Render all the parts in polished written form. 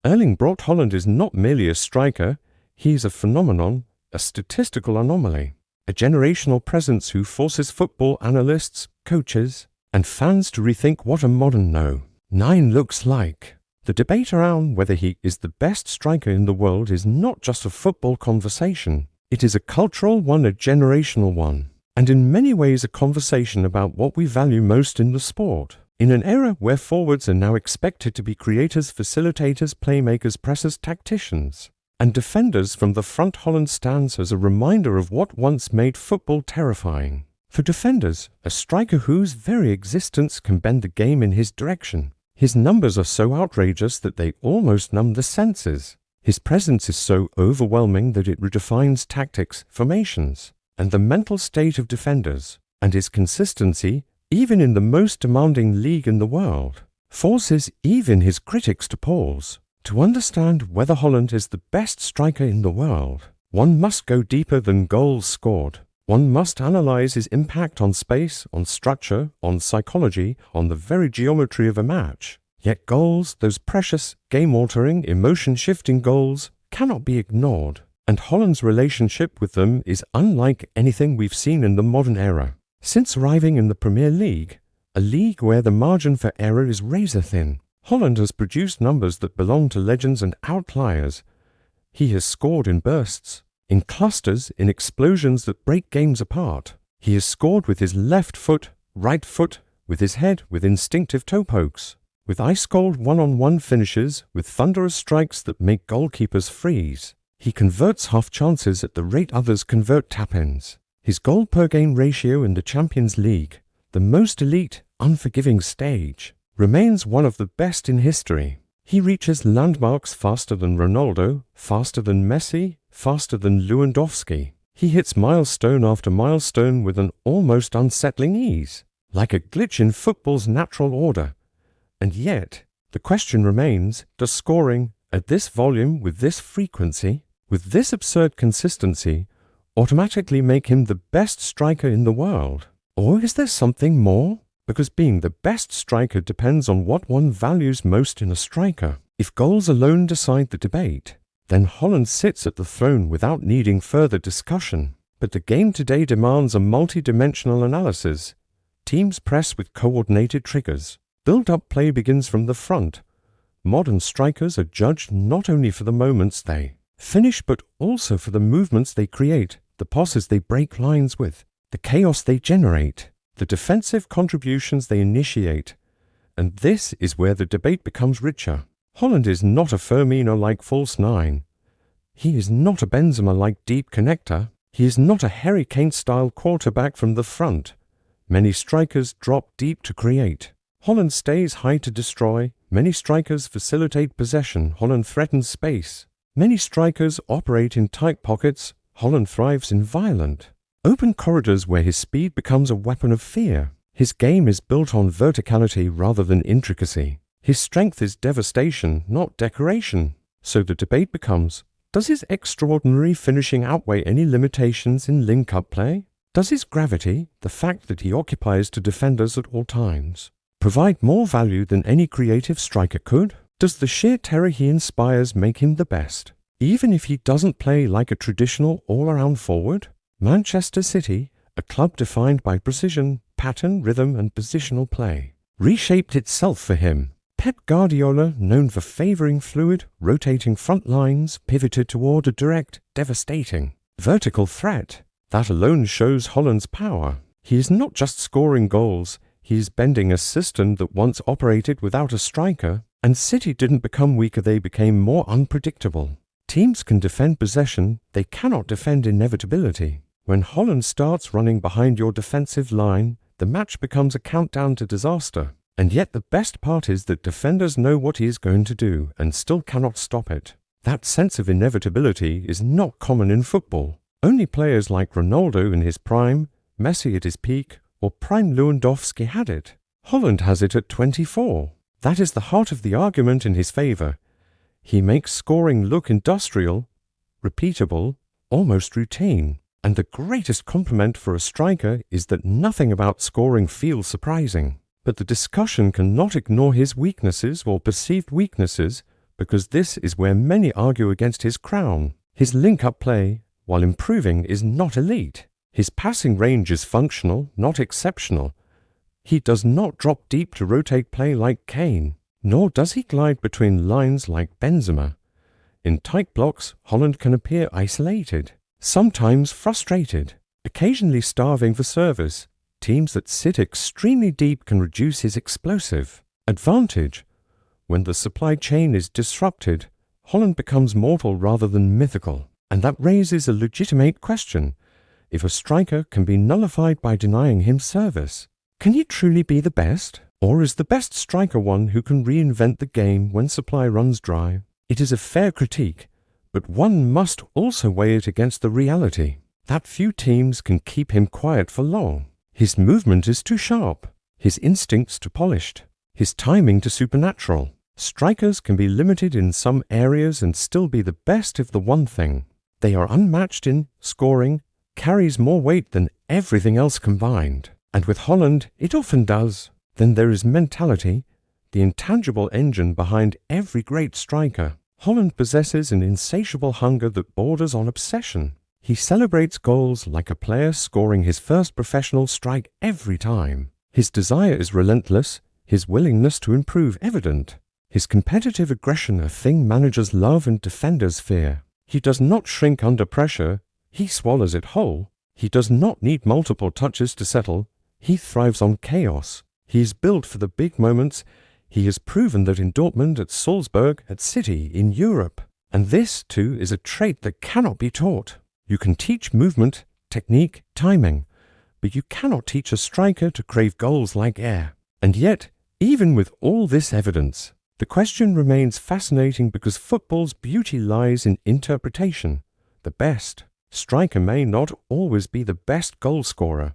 Erling Braut Haaland is not merely a striker, he is a phenomenon, a statistical anomaly, a generational presence who forces football analysts, coaches, and fans to rethink what a modern No.9 looks like. The debate around whether he is the best striker in the world is not just a football conversation. It is a cultural one, a generational one, and in many ways a conversation about what we value most in the sport. In an era where forwards are now expected to be creators, facilitators, playmakers, pressers, tacticians, and defenders from the front, Haaland stands as a reminder of what once made football terrifying. For defenders, a striker whose very existence can bend the game in his direction. His numbers are so outrageous that they almost numb the senses. His presence is so overwhelming that it redefines tactics, formations, and the mental state of defenders. And his consistency, even in the most demanding league in the world, forces even his critics to pause. To understand whether Haaland is the best striker in the world, one must go deeper than goals scored. One must analyze his impact on space, on structure, on psychology, on the very geometry of a match. Yet goals, those precious, game-altering, emotion-shifting goals, cannot be ignored, and Haaland's relationship with them is unlike anything we've seen in the modern era. Since arriving in the Premier League, a league where the margin for error is razor-thin, Haaland has produced numbers that belong to legends and outliers. He has scored in bursts, in clusters, in explosions that break games apart. He has scored with his left foot, right foot, with his head, with instinctive toe pokes, with ice-cold one-on-one finishes, with thunderous strikes that make goalkeepers freeze. He converts half chances at the rate others convert tap-ins. His goal-per-game ratio in the Champions League, the most elite, unforgiving stage, remains one of the best in history. He reaches landmarks faster than Ronaldo, faster than Messi, faster than Lewandowski. He hits milestone after milestone with an almost unsettling ease, like a glitch in football's natural order. And yet, the question remains, does scoring, at this volume, with this frequency, with this absurd consistency, automatically make him the best striker in the world? Or is there something more? Because being the best striker depends on what one values most in a striker. If goals alone decide the debate, then Haaland sits at the throne without needing further discussion. But the game today demands a multi-dimensional analysis. Teams press with coordinated triggers. Build-up play begins from the front. Modern strikers are judged not only for the moments they finish, but also for the movements they create, the passes they break lines with, the chaos they generate, the defensive contributions they initiate. And this is where the debate becomes richer. Haaland is not a Firmino-like false nine. He is not a Benzema-like deep connector. He is not a Harry Kane-style quarterback from the front. Many strikers drop deep to create. Haaland stays high to destroy. Many strikers facilitate possession. Haaland threatens space. Many strikers operate in tight pockets. Haaland thrives in violent, open corridors where his speed becomes a weapon of fear. His game is built on verticality rather than intricacy. His strength is devastation, not decoration. So the debate becomes, does his extraordinary finishing outweigh any limitations in link-up play? Does his gravity, the fact that he occupies to defenders at all times, provide more value than any creative striker could? Does the sheer terror he inspires make him the best, even if he doesn't play like a traditional all-around forward? Manchester City, a club defined by precision, pattern, rhythm, and positional play, reshaped itself for him. Pep Guardiola, known for favoring fluid, rotating front lines, pivoted toward a direct, devastating, vertical threat. That alone shows Haaland's power. He is not just scoring goals, he is bending a system that once operated without a striker, and City didn't become weaker, they became more unpredictable. Teams can defend possession, they cannot defend inevitability. When Haaland starts running behind your defensive line, the match becomes a countdown to disaster. And yet the best part is that defenders know what he is going to do and still cannot stop it. That sense of inevitability is not common in football. Only players like Ronaldo in his prime, Messi at his peak, or prime Lewandowski had it. Haaland has it at 24. That is the heart of the argument in his favor. He makes scoring look industrial, repeatable, almost routine. And the greatest compliment for a striker is that nothing about scoring feels surprising. But the discussion cannot ignore his weaknesses or perceived weaknesses, because this is where many argue against his crown. His link-up play, while improving, is not elite. His passing range is functional, not exceptional. He does not drop deep to rotate play like Kane, nor does he glide between lines like Benzema. In tight blocks, Haaland can appear isolated, sometimes frustrated, occasionally starving for service. Teams that sit extremely deep can reduce his explosive advantage. When the supply chain is disrupted, Haaland becomes mortal rather than mythical, and that raises a legitimate question. If a striker can be nullified by denying him service, can he truly be the best? Or is the best striker one who can reinvent the game when supply runs dry? It is a fair critique, but one must also weigh it against the reality that few teams can keep him quiet for long. His movement is too sharp, his instincts too polished, his timing too supernatural. Strikers can be limited in some areas and still be the best if the one thing they are unmatched in, scoring, carries more weight than everything else combined. And with Haaland, it often does. Then there is mentality, the intangible engine behind every great striker. Haaland possesses an insatiable hunger that borders on obsession. He celebrates goals like a player scoring his first professional strike every time. His desire is relentless, his willingness to improve evident. His competitive aggression a thing managers love and defenders fear. He does not shrink under pressure, he swallows it whole. He does not need multiple touches to settle, he thrives on chaos. He is built for the big moments. He has proven that in Dortmund, at Salzburg, at City, in Europe. And this, too, is a trait that cannot be taught. You can teach movement, technique, timing, but you cannot teach a striker to crave goals like air. And yet, even with all this evidence, the question remains fascinating because football's beauty lies in interpretation. The best striker may not always be the best goal scorer.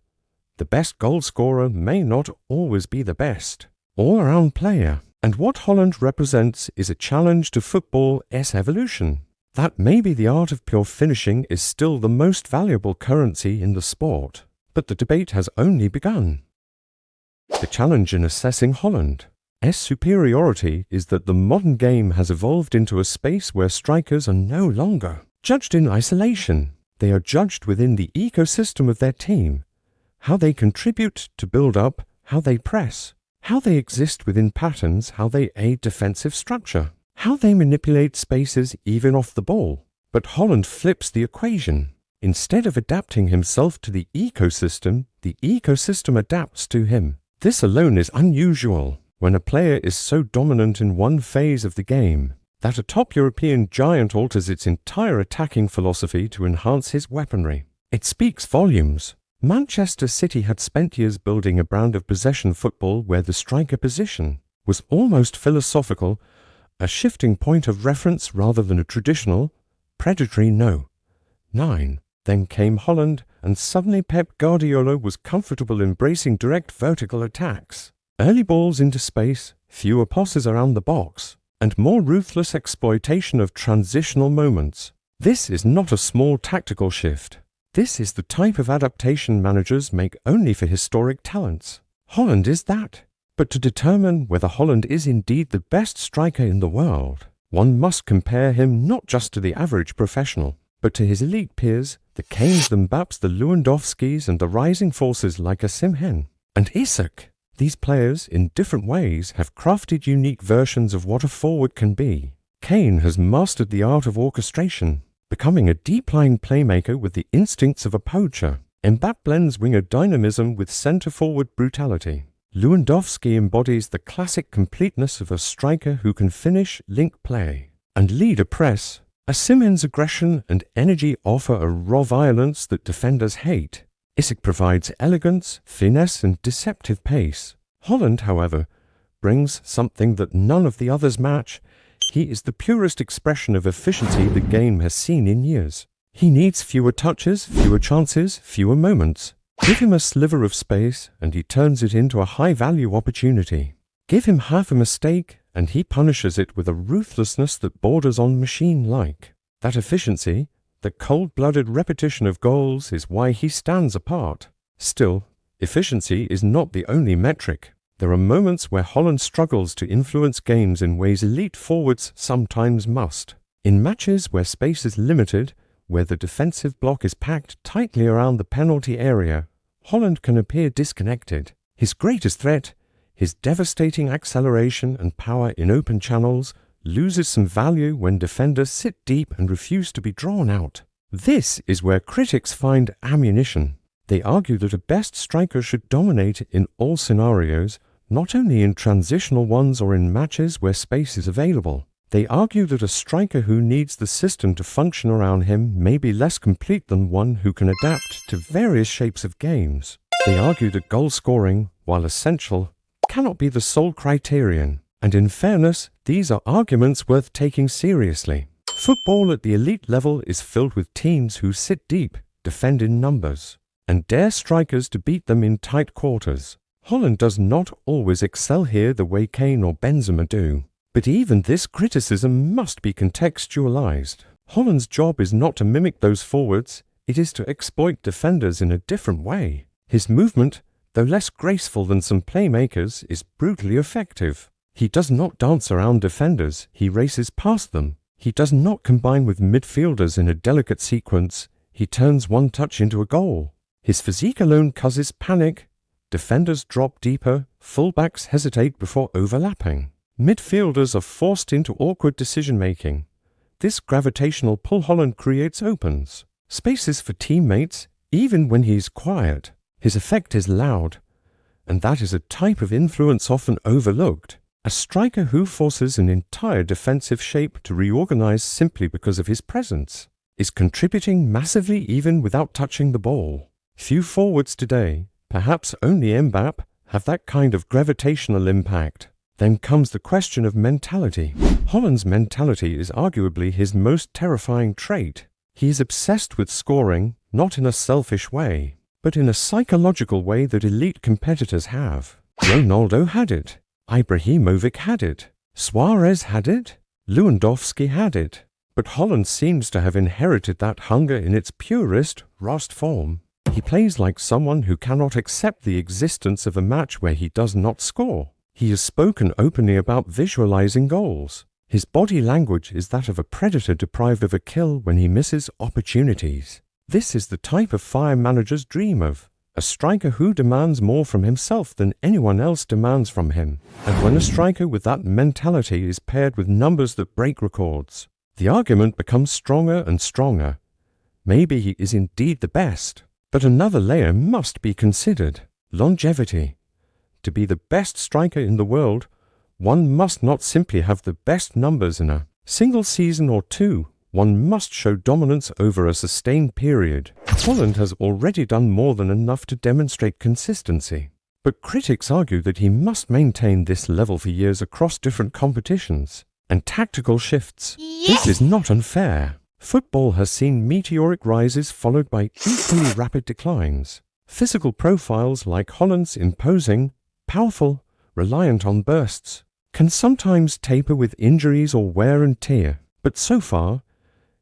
The best goal scorer may not always be the best all-around player. And what Haaland represents is a challenge to football's evolution. That maybe the art of pure finishing is still the most valuable currency in the sport. But the debate has only begun. The challenge in assessing Haaland's superiority is that the modern game has evolved into a space where strikers are no longer judged in isolation. They are judged within the ecosystem of their team. How they contribute to build up, how they press, how they exist within patterns, how they aid defensive structure, how they manipulate spaces even off the ball. But Haaland flips the equation. Instead of adapting himself to the ecosystem adapts to him. This alone is unusual when a player is so dominant in one phase of the game that a top European giant alters its entire attacking philosophy to enhance his weaponry. It speaks volumes. Manchester City had spent years building a brand of possession football where the striker position was almost philosophical, a shifting point of reference rather than a traditional, predatory no. 9. Then came Haaland, and suddenly Pep Guardiola was comfortable embracing direct vertical attacks. Early balls into space, fewer passes around the box, and more ruthless exploitation of transitional moments. This is not a small tactical shift. This is the type of adaptation managers make only for historic talents. Haaland is that. But to determine whether Haaland is indeed the best striker in the world, one must compare him not just to the average professional, but to his elite peers, the Kanes, the Mbappes, the Lewandowskis, and the rising forces like Osimhen and Isak. These players, in different ways, have crafted unique versions of what a forward can be. Kane has mastered the art of orchestration, becoming a deep-lying playmaker with the instincts of a poacher. Mbappe blends winger dynamism with centre-forward brutality. Lewandowski embodies the classic completeness of a striker who can finish, link play, and lead a press. Osimhen's aggression and energy offer a raw violence that defenders hate. Isak provides elegance, finesse, and deceptive pace. Haaland, however, brings something that none of the others match. He is the purest expression of efficiency the game has seen in years. He needs fewer touches, fewer chances, fewer moments. Give him a sliver of space, and he turns it into a high-value opportunity. Give him half a mistake, and he punishes it with a ruthlessness that borders on machine-like. That efficiency, the cold-blooded repetition of goals, is why he stands apart. Still, efficiency is not the only metric. There are moments where Haaland struggles to influence games in ways elite forwards sometimes must. In matches where space is limited, where the defensive block is packed tightly around the penalty area, Haaland can appear disconnected. His greatest threat, his devastating acceleration and power in open channels, loses some value when defenders sit deep and refuse to be drawn out. This is where critics find ammunition. They argue that a best striker should dominate in all scenarios, not only in transitional ones or in matches where space is available. They argue that a striker who needs the system to function around him may be less complete than one who can adapt to various shapes of games. They argue that goal scoring, while essential, cannot be the sole criterion. And in fairness, these are arguments worth taking seriously. Football at the elite level is filled with teams who sit deep, defend in numbers, and dare strikers to beat them in tight quarters. Haaland does not always excel here the way Kane or Benzema do. But even this criticism must be contextualized. Haaland's job is not to mimic those forwards, it is to exploit defenders in a different way. His movement, though less graceful than some playmakers, is brutally effective. He does not dance around defenders, he races past them. He does not combine with midfielders in a delicate sequence, he turns one touch into a goal. His physique alone causes panic. Defenders drop deeper, fullbacks hesitate before overlapping. Midfielders are forced into awkward decision-making. This gravitational pull Haaland creates opens spaces for teammates, even when he is quiet. His effect is loud, and that is a type of influence often overlooked. A striker who forces an entire defensive shape to reorganize simply because of his presence is contributing massively even without touching the ball. Few forwards today, perhaps only Mbappe, have that kind of gravitational impact. Then comes the question of mentality. Haaland's mentality is arguably his most terrifying trait. He is obsessed with scoring, not in a selfish way, but in a psychological way that elite competitors have. Ronaldo had it. Ibrahimovic had it. Suarez had it. Lewandowski had it. But Haaland seems to have inherited that hunger in its purest, rawest form. He plays like someone who cannot accept the existence of a match where he does not score. He has spoken openly about visualizing goals. His body language is that of a predator deprived of a kill when he misses opportunities. This is the type of fire managers dream of. A striker who demands more from himself than anyone else demands from him. And when a striker with that mentality is paired with numbers that break records, the argument becomes stronger and stronger. Maybe he is indeed the best. But another layer must be considered: longevity. To be the best striker in the world, one must not simply have the best numbers in a single season or two. One must show dominance over a sustained period. Haaland has already done more than enough to demonstrate consistency. But critics argue that he must maintain this level for years across different competitions and tactical shifts. This is not unfair. Football has seen meteoric rises followed by equally rapid declines. Physical profiles like Haaland's, imposing, powerful, reliant on bursts, can sometimes taper with injuries or wear and tear. But so far,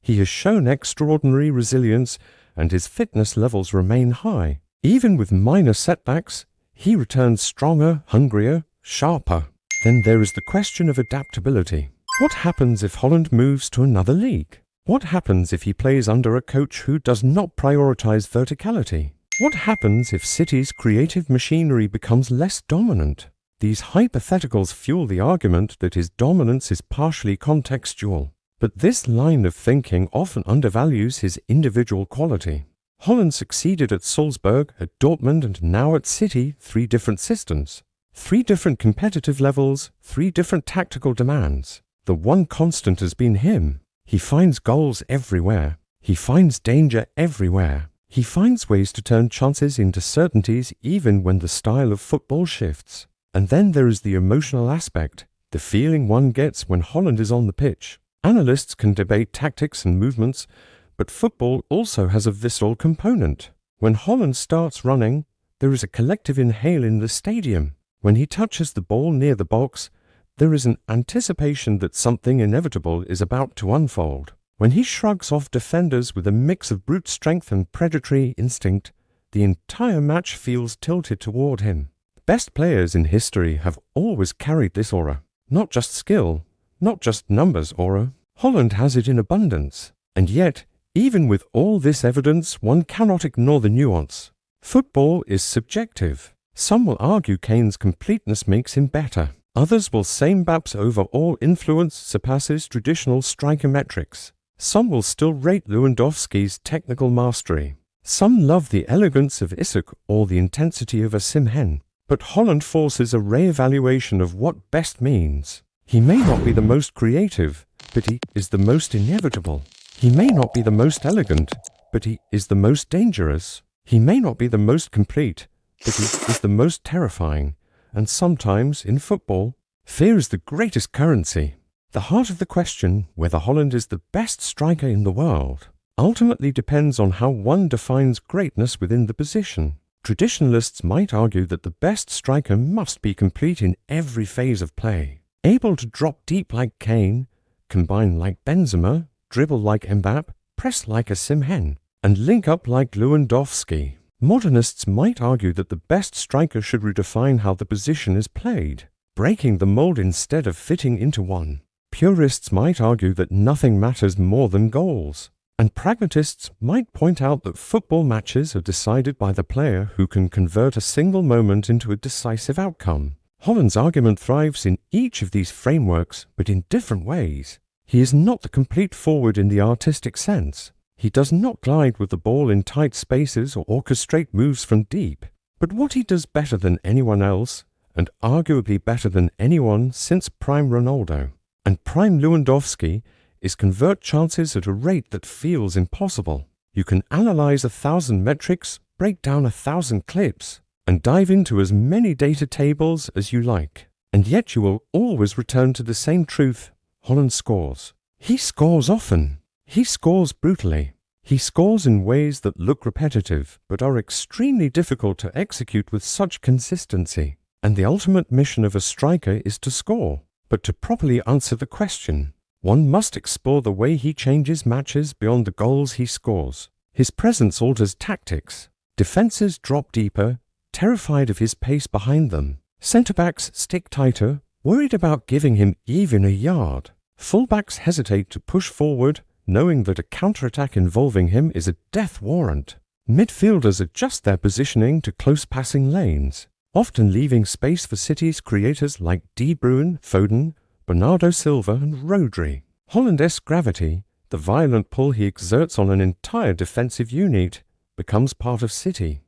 he has shown extraordinary resilience and his fitness levels remain high. Even with minor setbacks, he returns stronger, hungrier, sharper. Then there is the question of adaptability. What happens if Haaland moves to another league? What happens if he plays under a coach who does not prioritize verticality? What happens if City's creative machinery becomes less dominant? These hypotheticals fuel the argument that his dominance is partially contextual. But this line of thinking often undervalues his individual quality. Haaland succeeded at Salzburg, at Dortmund, and now at City, 3 different systems, 3 different competitive levels, 3 different tactical demands. The one constant has been him. He finds goals everywhere. He finds danger everywhere. He finds ways to turn chances into certainties even when the style of football shifts. And then there is the emotional aspect, the feeling one gets when Haaland is on the pitch. Analysts can debate tactics and movements, but football also has a visceral component. When Haaland starts running, there is a collective inhale in the stadium. When he touches the ball near the box, there is an anticipation that something inevitable is about to unfold. When he shrugs off defenders with a mix of brute strength and predatory instinct, the entire match feels tilted toward him. best players in history have always carried this aura. Not just skill, not just numbers aura. Haaland has it in abundance. And yet, even with all this evidence, one cannot ignore the nuance. Football is subjective. Some will argue Kane's completeness makes him better. Others will say Mbappe's overall influence surpasses traditional striker metrics. Some will still rate Lewandowski's technical mastery. Some love the elegance of Isak or the intensity of Osimhen. But Haaland forces a re-evaluation of what best means. He may not be the most creative, but he is the most inevitable. He may not be the most elegant, but he is the most dangerous. He may not be the most complete, but he is the most terrifying. And sometimes, in football, fear is the greatest currency. The heart of the question, whether Haaland is the best striker in the world, ultimately depends on how one defines greatness within the position. Traditionalists might argue that the best striker must be complete in every phase of play, able to drop deep like Kane, combine like Benzema, dribble like Mbappe, press like Osimhen, and link up like Lewandowski. Modernists might argue that the best striker should redefine how the position is played, breaking the mold instead of fitting into one. Purists might argue that nothing matters more than goals. And pragmatists might point out that football matches are decided by the player who can convert a single moment into a decisive outcome. Haaland's argument thrives in each of these frameworks, but in different ways. He is not the complete forward in the artistic sense. He does not glide with the ball in tight spaces or orchestrate moves from deep. But what he does better than anyone else, and arguably better than anyone since prime Ronaldo and prime Lewandowski, is convert chances at a rate that feels impossible. You can analyze 1,000 metrics, break down 1,000 clips, and dive into as many data tables as you like. And yet you will always return to the same truth: Haaland scores. He scores often. He scores brutally. He scores in ways that look repetitive, but are extremely difficult to execute with such consistency. And the ultimate mission of a striker is to score. But to properly answer the question, one must explore the way he changes matches beyond the goals he scores. His presence alters tactics. Defenses drop deeper, terrified of his pace behind them. Centre-backs stick tighter, worried about giving him even a yard. Full-backs hesitate to push forward, knowing that a counter-attack involving him is a death warrant. Midfielders adjust their positioning to close passing lanes, often leaving space for City's creators like De Bruyne, Foden, Bernardo Silva and Rodri. Haaland's gravity, the violent pull he exerts on an entire defensive unit, becomes part of City's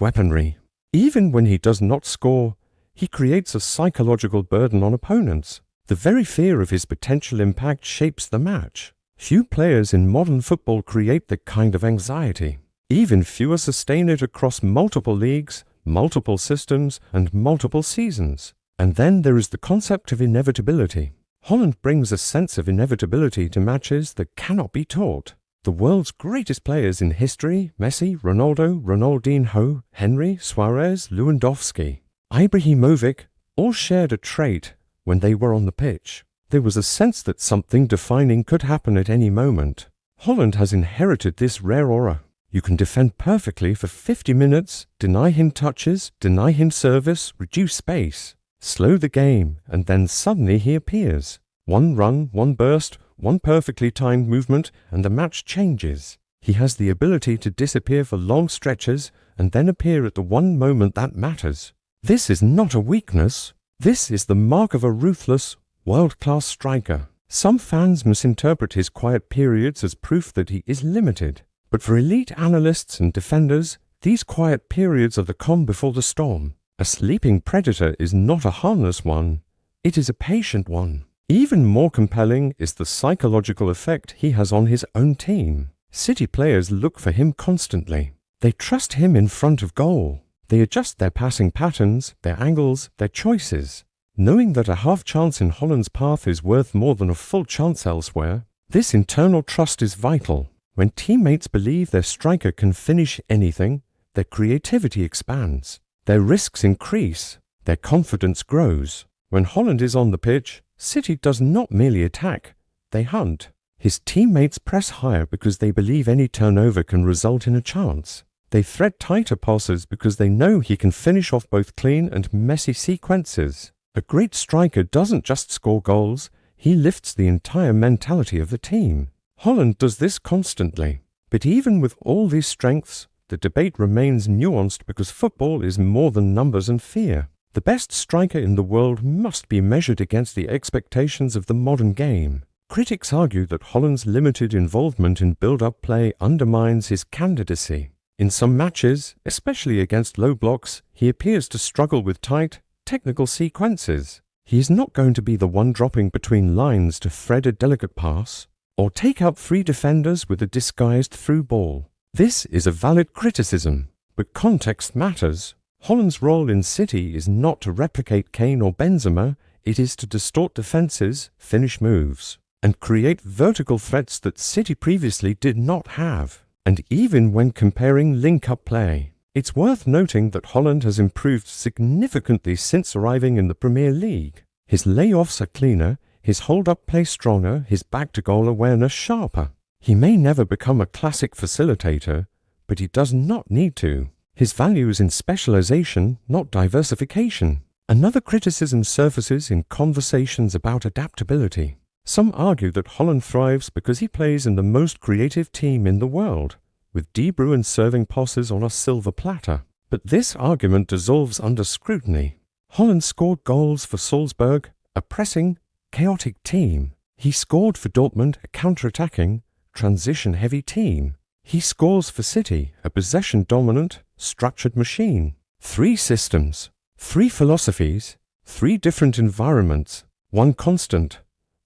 weaponry. Even when he does not score, he creates a psychological burden on opponents. The very fear of his potential impact shapes the match. Few players in modern football create that kind of anxiety. Even fewer sustain it across multiple leagues, multiple systems, and multiple seasons. And then there is the concept of inevitability. Haaland brings a sense of inevitability to matches that cannot be taught. The world's greatest players in history, Messi, Ronaldo, Ronaldinho, Henry, Suarez, Lewandowski, Ibrahimovic, all shared a trait when they were on the pitch. There was a sense that something defining could happen at any moment. Haaland has inherited this rare aura. You can defend perfectly for 50 minutes, deny him touches, deny him service, reduce space, slow the game, and then suddenly he appears. One run, one burst, one perfectly timed movement, and the match changes. He has the ability to disappear for long stretches and then appear at the one moment that matters. This is not a weakness. This is the mark of a ruthless, world-class striker. Some fans misinterpret his quiet periods as proof that he is limited. But for elite analysts and defenders, these quiet periods are the calm before the storm. A sleeping predator is not a harmless one. It is a patient one. Even more compelling is the psychological effect he has on his own team. City players look for him constantly. They trust him in front of goal. They adjust their passing patterns, their angles, their choices. Knowing that a half chance in Haaland's path is worth more than a full chance elsewhere, this internal trust is vital. When teammates believe their striker can finish anything, their creativity expands, their risks increase, their confidence grows. When Haaland is on the pitch, City does not merely attack, they hunt. His teammates press higher because they believe any turnover can result in a chance. They thread tighter passes because they know he can finish off both clean and messy sequences. A great striker doesn't just score goals, he lifts the entire mentality of the team. Haaland does this constantly. But even with all these strengths, the debate remains nuanced because football is more than numbers and fear. The best striker in the world must be measured against the expectations of the modern game. Critics argue that Haaland's limited involvement in build-up play undermines his candidacy. In some matches, especially against low blocks, he appears to struggle with tight, technical sequences. He is not going to be the one dropping between lines to thread a delicate pass, or take out 3 defenders with a disguised through ball. This is a valid criticism, but context matters. Haaland's role in City is not to replicate Kane or Benzema, it is to distort defenses, finish moves, and create vertical threats that City previously did not have. And even when comparing link-up play, it's worth noting that Haaland has improved significantly since arriving in the Premier League. His layoffs are cleaner, his hold-up play stronger, his back-to-goal awareness sharper. He may never become a classic facilitator, but he does not need to. His value is in specialization, not diversification. Another criticism surfaces in conversations about adaptability. Some argue that Haaland thrives because he plays in the most creative team in the world, with De Bruyne serving passes on a silver platter. But this argument dissolves under scrutiny. Haaland scored goals for Salzburg, a pressing, chaotic team. He scored for Dortmund, a counter-attacking, transition-heavy team. He scores for City, a possession-dominant, structured machine. 3 systems, 3 philosophies, 3 different environments, 1 constant.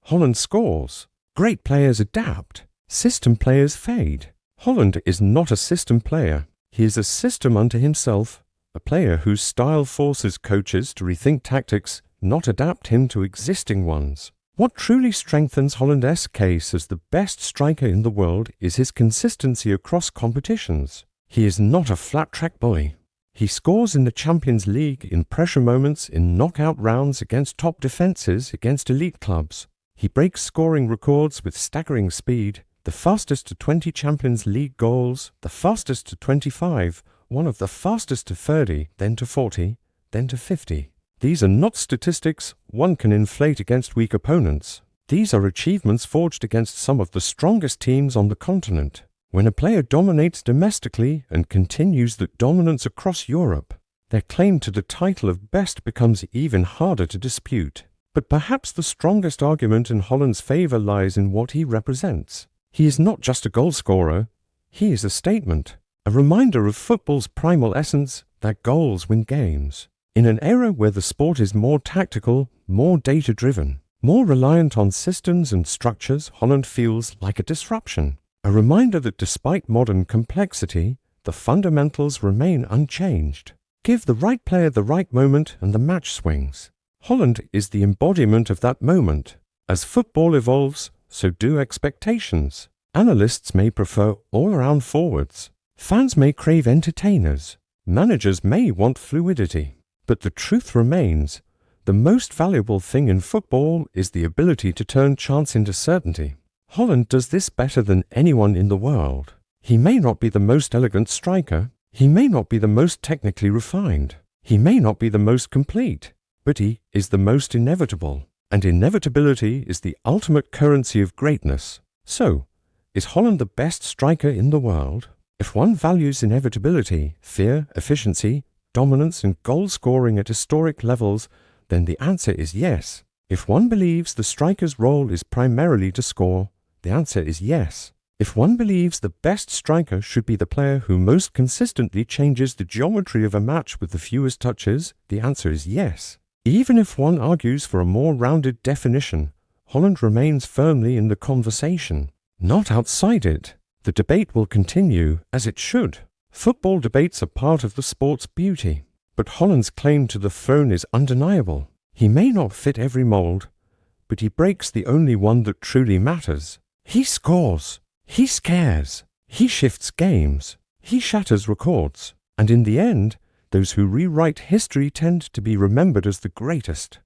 Haaland scores. Great players adapt. System players fade. Haaland is not a system player. He is a system unto himself, a player whose style forces coaches to rethink tactics, not adapt him to existing ones. What truly strengthens Haaland's case as the best striker in the world is his consistency across competitions. He is not a flat-track bully. He scores in the Champions League in pressure moments, in knockout rounds against top defenses, against elite clubs. He breaks scoring records with staggering speed, the fastest to 20 Champions League goals, the fastest to 25, one of the fastest to 30, then to 40, then to 50. These are not statistics one can inflate against weak opponents. These are achievements forged against some of the strongest teams on the continent. When a player dominates domestically and continues that dominance across Europe, their claim to the title of best becomes even harder to dispute. But perhaps the strongest argument in Haaland's favor lies in what he represents. He is not just a goalscorer, he is a statement, a reminder of football's primal essence that goals win games. In an era where the sport is more tactical, more data-driven, more reliant on systems and structures, Haaland feels like a disruption. A reminder that despite modern complexity, the fundamentals remain unchanged. Give the right player the right moment and the match swings. Haaland is the embodiment of that moment. As football evolves, so do expectations. Analysts may prefer all-around forwards. Fans may crave entertainers. Managers may want fluidity. But the truth remains, the most valuable thing in football is the ability to turn chance into certainty. Haaland does this better than anyone in the world. He may not be the most elegant striker, he may not be the most technically refined, he may not be the most complete, but he is the most inevitable. And inevitability is the ultimate currency of greatness. So, is Haaland the best striker in the world? If one values inevitability, fear, efficiency, dominance and goal scoring at historic levels, then the answer is yes. If one believes the striker's role is primarily to score, the answer is yes. If one believes the best striker should be the player who most consistently changes the geometry of a match with the fewest touches, the answer is yes. Even if one argues for a more rounded definition, Haaland remains firmly in the conversation, not outside it. The debate will continue, as it should. Football debates are part of the sport's beauty, but Haaland's claim to the throne is undeniable. He may not fit every mold, but he breaks the only one that truly matters. He scores, he scares, he shifts games, he shatters records, and in the end, those who rewrite history tend to be remembered as the greatest.